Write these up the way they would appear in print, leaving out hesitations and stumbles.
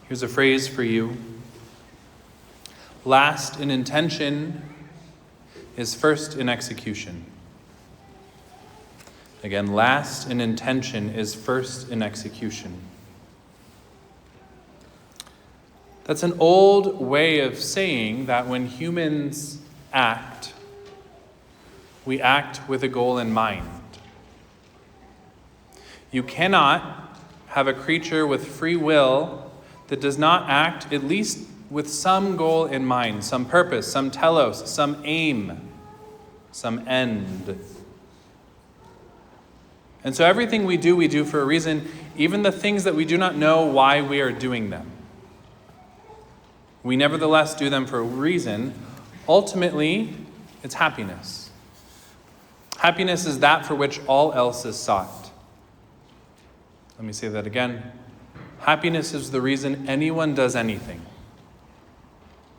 Here's a phrase for you. Last in intention is first in execution. Again, last in intention is first in execution. That's an old way of saying that when humans act, we act with a goal in mind. You cannot have a creature with free will that does not act at least with some goal in mind, some purpose, some telos, some aim, some end. And so everything we do for a reason, even the things that we do not know why we are doing them. We nevertheless do them for a reason. Ultimately, it's happiness. Happiness is that for which all else is sought. Let me say that again. Happiness is the reason anyone does anything.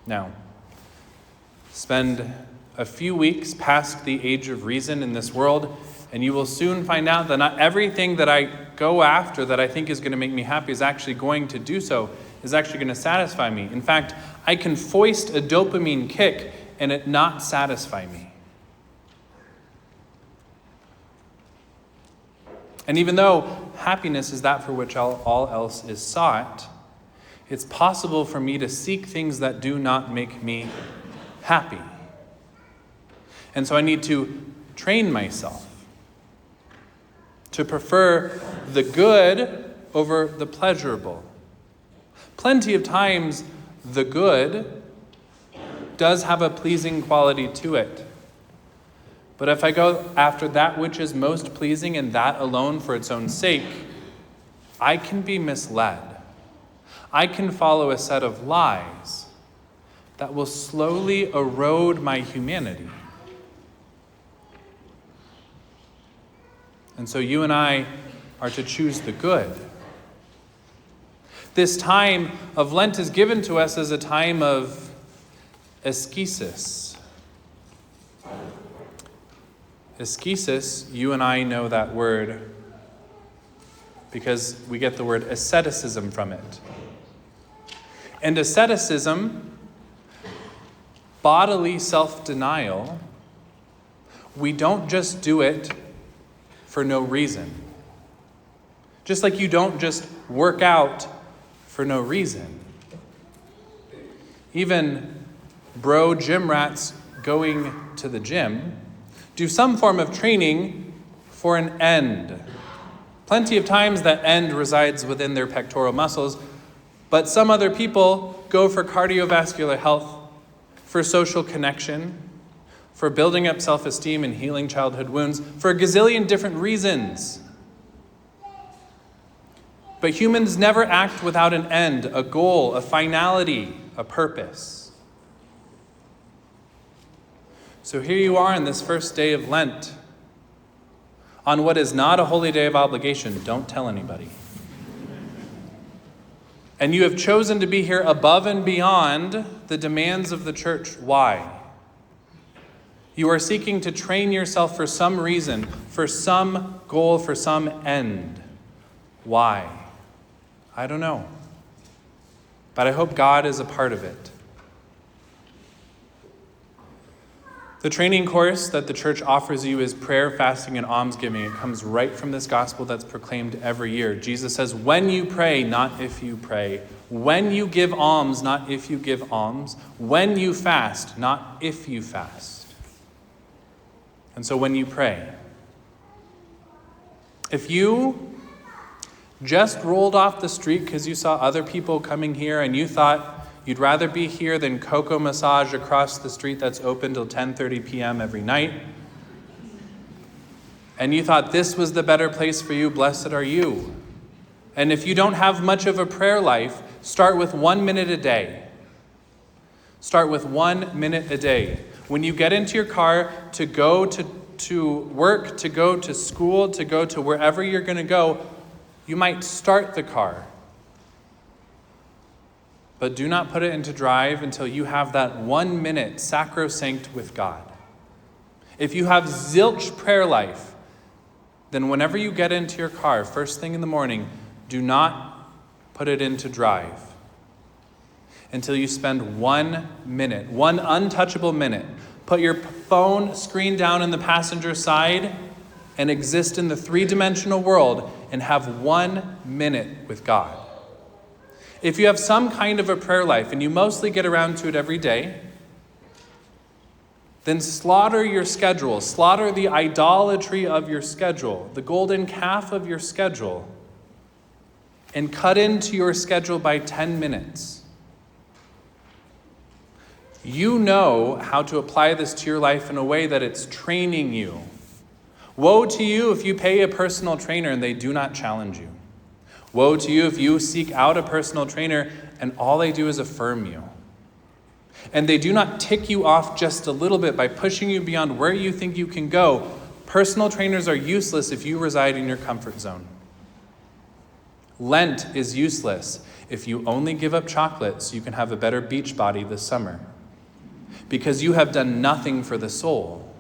Now, spend a few weeks past the age of reason in this world, and you will soon find out that not everything that I go after that I think is going to make me happy is actually going to do so, is actually going to satisfy me. In fact, I can foist a dopamine kick and it not satisfy me. And even though happiness is that for which all else is sought, it's possible for me to seek things that do not make me happy. And so I need to train myself to prefer the good over the pleasurable. Plenty of times, the good does have a pleasing quality to it. But if I go after that which is most pleasing and that alone for its own sake, I can be misled. I can follow a set of lies that will slowly erode my humanity. And so you and I are to choose the good. This time of Lent is given to us as a time of ascesis. Ascesis, you and I know that word because we get the word asceticism from it. And asceticism, bodily self-denial, we don't just do it for no reason. Just like you don't just work out for no reason. Even bro gym rats going to the gym do some form of training for an end. Plenty of times that end resides within their pectoral muscles, but some other people go for cardiovascular health, for social connection, for building up self-esteem and healing childhood wounds, for a gazillion different reasons. But humans never act without an end, a goal, a finality, a purpose. So here you are on this first day of Lent, on what is not a holy day of obligation. Don't tell anybody. And you have chosen to be here above and beyond the demands of the church. Why? You are seeking to train yourself for some reason, for some goal, for some end. Why? I don't know. But I hope God is a part of it. The training course that the church offers you is prayer, fasting, and almsgiving. It comes right from this gospel that's proclaimed every year. Jesus says, when you pray, not if you pray. When you give alms, not if you give alms. When you fast, not if you fast. And so when you pray, if you just rolled off the street because you saw other people coming here and you thought you'd rather be here than Coco Massage across the street that's open till 10:30 p.m. every night, and you thought this was the better place for you, blessed are you. And if you don't have much of a prayer life, start with 1 minute a day. Start with 1 minute a day. When you get into your car to go to work, to go to school, to go to wherever you're going to go, you might start the car. But do not put it into drive until you have that 1 minute sacrosanct with God. If you have zilch prayer life, then whenever you get into your car, first thing in the morning, do not put it into drive until you spend 1 minute, one untouchable minute. Put your phone screen down in the passenger side and exist in the three-dimensional world and have 1 minute with God. If you have some kind of a prayer life and you mostly get around to it every day, then slaughter your schedule, slaughter the idolatry of your schedule, the golden calf of your schedule, and cut into your schedule by 10 minutes. You know how to apply this to your life in a way that it's training you. Woe to you if you pay a personal trainer and they do not challenge you. Woe to you if you seek out a personal trainer and all they do is affirm you. And they do not tick you off just a little bit by pushing you beyond where you think you can go. Personal trainers are useless if you reside in your comfort zone. Lent is useless if you only give up chocolate so you can have a better beach body this summer, because you have done nothing for the soul.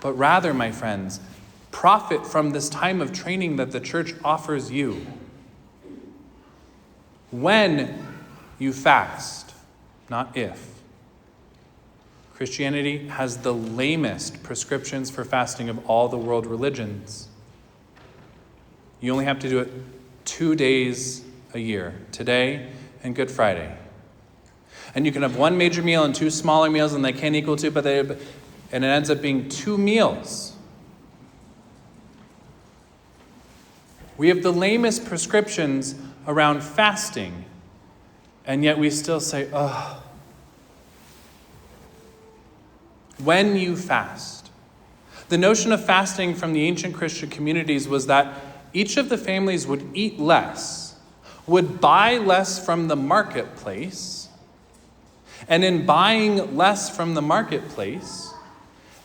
But rather, my friends, profit from this time of training that the church offers you. When you fast, not if. Christianity has the lamest prescriptions for fasting of all the world religions. You only have to do it 2 days a year, today and Good Friday. And you can have one major meal and 2 smaller meals, and they can't equal 2, and it ends up being 2 meals. We have the lamest prescriptions around fasting, and yet we still say, oh. When you fast. The notion of fasting from the ancient Christian communities was that each of the families would eat less, would buy less from the marketplace, and in buying less from the marketplace,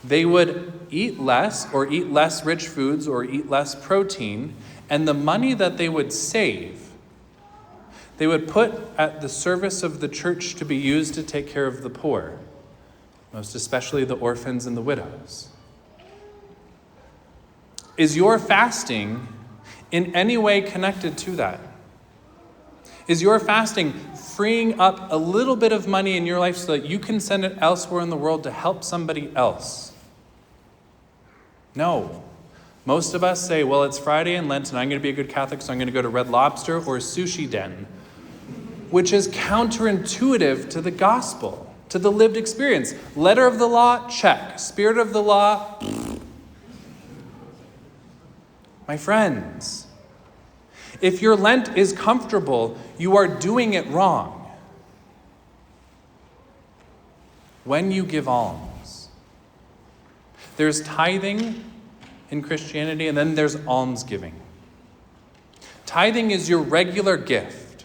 they would eat less or eat less rich foods or eat less protein, and the money that they would save, they would put at the service of the church to be used to take care of the poor, most especially the orphans and the widows. Is your fasting in any way connected to that? Is your fasting freeing up a little bit of money in your life so that you can send it elsewhere in the world to help somebody else? No. Most of us say, well, it's Friday and Lent and I'm going to be a good Catholic, so I'm going to go to Red Lobster or Sushi Den, which is counterintuitive to the gospel, to the lived experience. Letter of the law, check. Spirit of the law, my friends, if your Lent is comfortable, you are doing it wrong. When you give alms, there's tithing in Christianity, and then there's almsgiving. Tithing is your regular gift.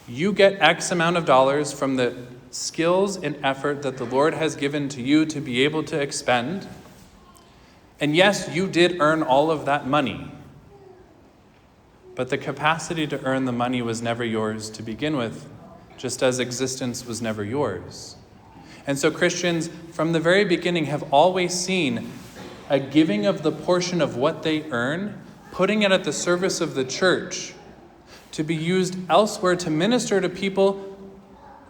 You get X amount of dollars from the skills and effort that the Lord has given to you to be able to expend. And yes, you did earn all of that money. But the capacity to earn the money was never yours to begin with, just as existence was never yours. And so Christians, from the very beginning, have always seen a giving of the portion of what they earn, putting it at the service of the church, to be used elsewhere to minister to people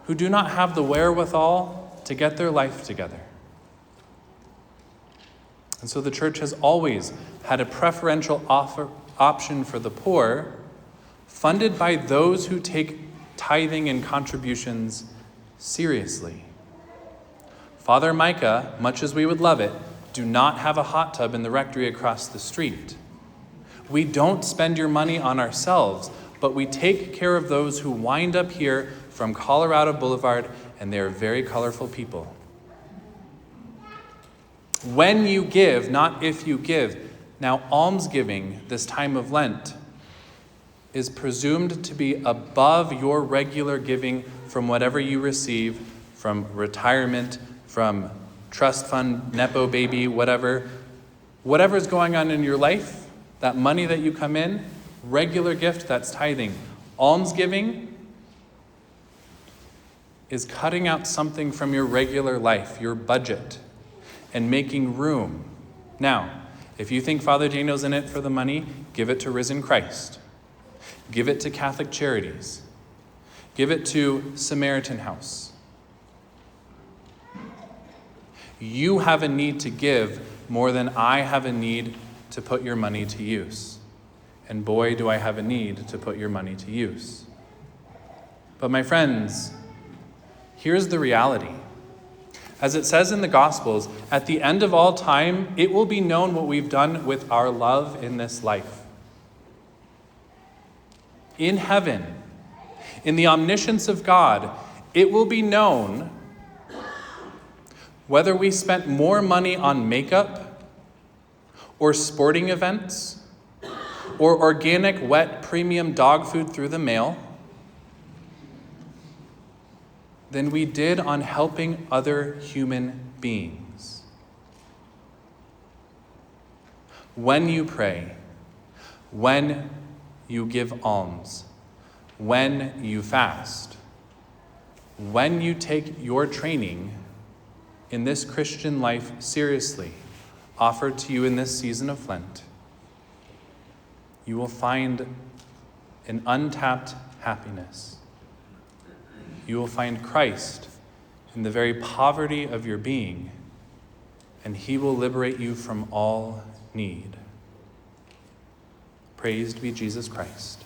who do not have the wherewithal to get their life together. And so the church has always had a preferential option for the poor, funded by those who take tithing and contributions seriously. Father Micah, much as we would love it, do not have a hot tub in the rectory across the street. We don't spend your money on ourselves, but we take care of those who wind up here from Colorado Boulevard, and they are very colorful people. When you give, not if you give. Now, almsgiving, this time of Lent, is presumed to be above your regular giving from whatever you receive from retirement, from trust fund, Nepo baby, whatever's going on in your life, that money that you come in, regular gift, that's tithing. Almsgiving is cutting out something from your regular life, your budget, and making room Now, if you think Father Daniel's in it for the money, give it to Risen Christ. Give it to Catholic Charities. Give it to Samaritan House. You have a need to give more than I have a need to put your money to use. And boy, do I have a need to put your money to use. But my friends, here's the reality. As it says in the Gospels, at the end of all time, it will be known what we've done with our love in this life. In heaven, in the omniscience of God, it will be known whether we spent more money on makeup or sporting events or organic, wet, premium dog food through the mail than we did on helping other human beings. When you pray, when you give alms, when you fast, when you take your training in this Christian life seriously, offered to you in this season of Lent, you will find an untapped happiness. You will find Christ in the very poverty of your being, and he will liberate you from all need. Praised be Jesus Christ.